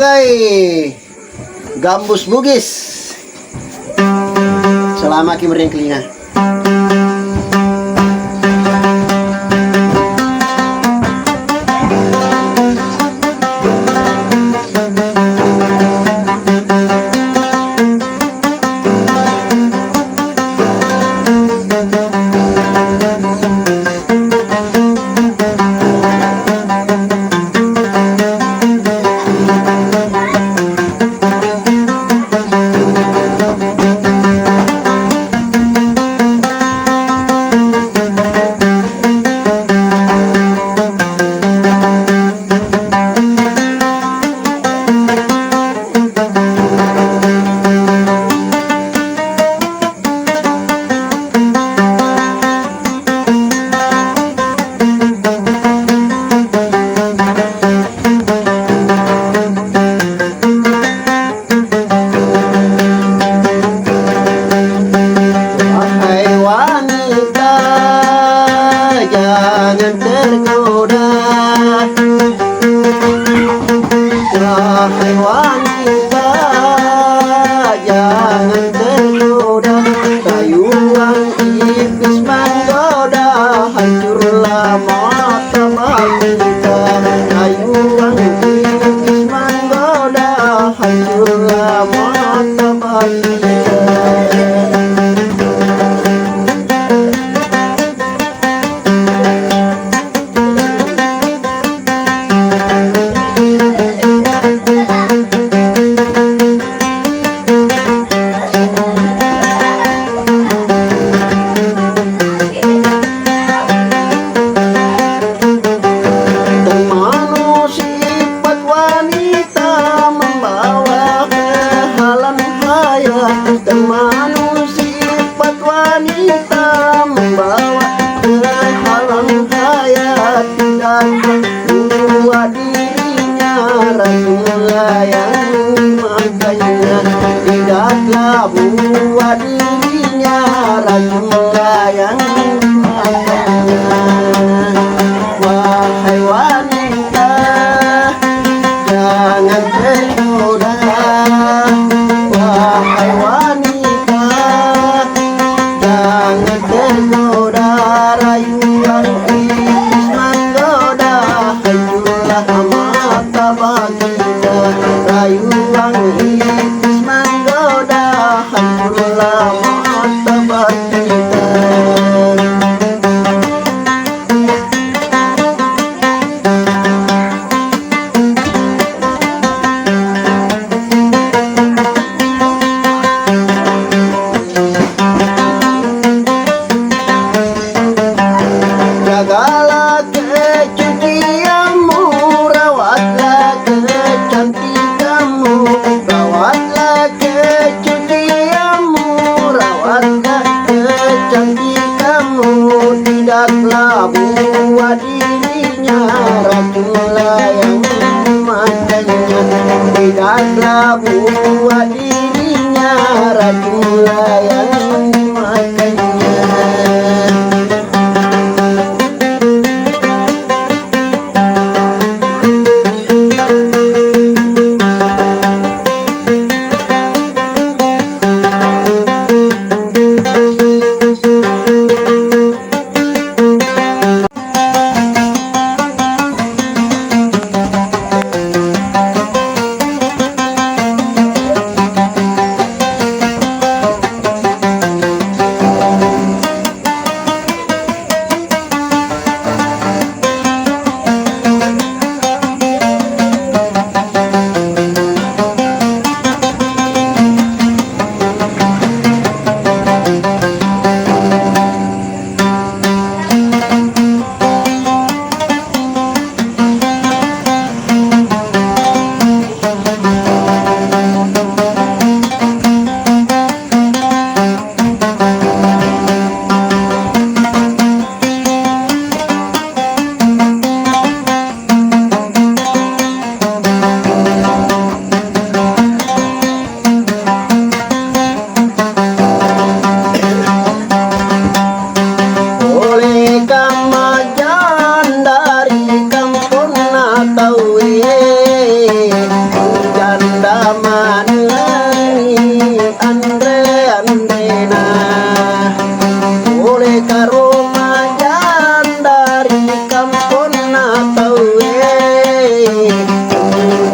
sebagai gambus bugis selama kimering kelinga.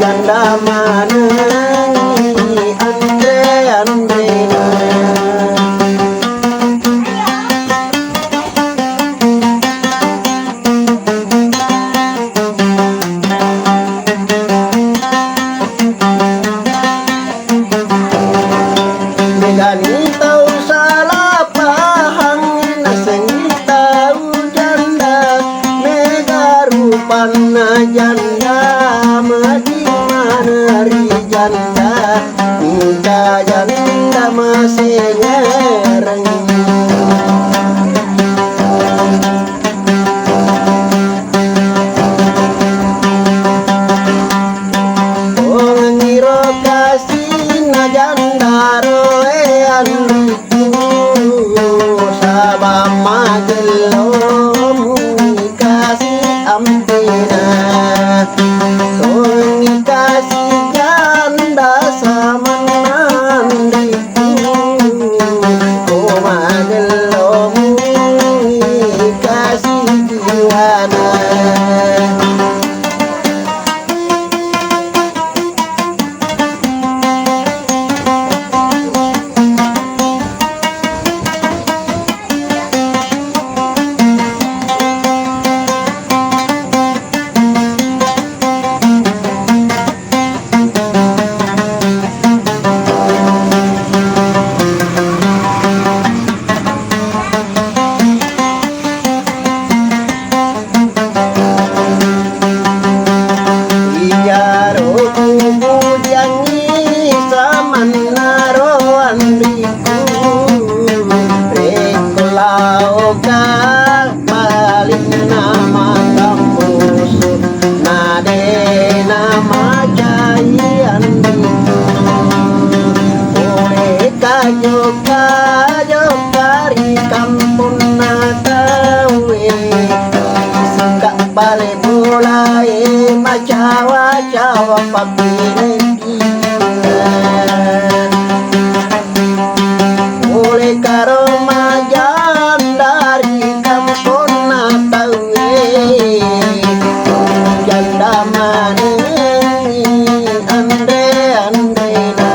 janda manengi andre andrena. Megani tau salah pahang nasengi tau janda mega rupana janda madi maneri janda muda janda masih ngereng. Ngiro kasih na jandaro andriku sabama gelomu kasih ampina songi kasih janda sama andriku koma gelomu kasih jiwana. Kayo kari kampung natawe singkat balik mulai macawa-cawa papireki mulai karo majan dari kampung natawe janda manengi andre andrena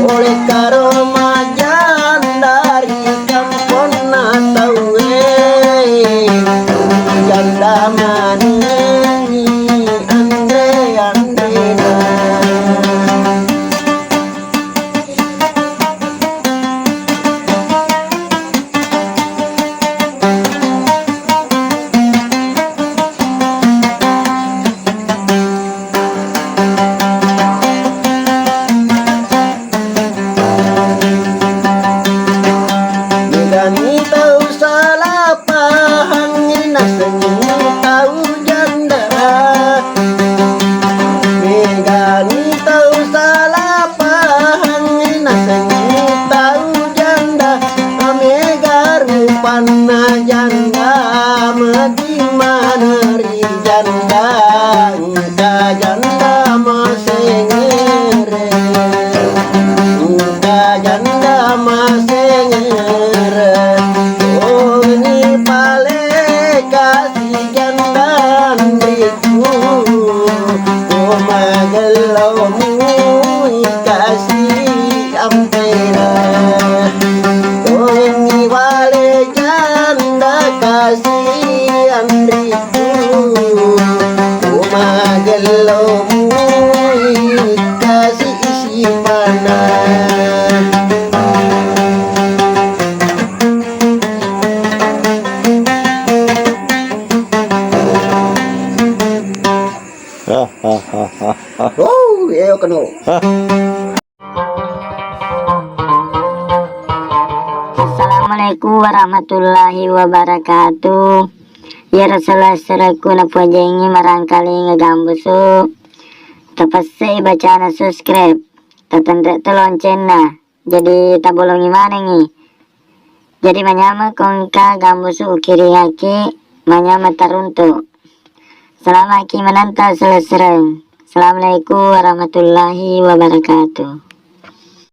oleh karo majan dari kampung natawe janda manengi andre andrena. Megani tau salah pahang nasengi tau janda Megani tau salah pahang nasengi tau janda mega rupana janda madi maneri janda engka janda masih ngereng engka janda masih ngereng. Oh ini pale kasih janda andriku oh magelomu kasih ampera. Oh ini pale janda kasih andriku oh magelomu kasih isi mana. Oh, ayo keno. Assalamualaikum warahmatullahi wabarakatuh. Ya Rasulullah seraku na pujengi marangkali ngegambusu. Tapasai bacaan subscribe. Tatanda lonceng na. Jadi tabulungi mana nih? Jadi manyama kongka gambusu ukiri haki manyama taruntu. Selamat menanta selesai. Assalamualaikum warahmatullahi wabarakatuh.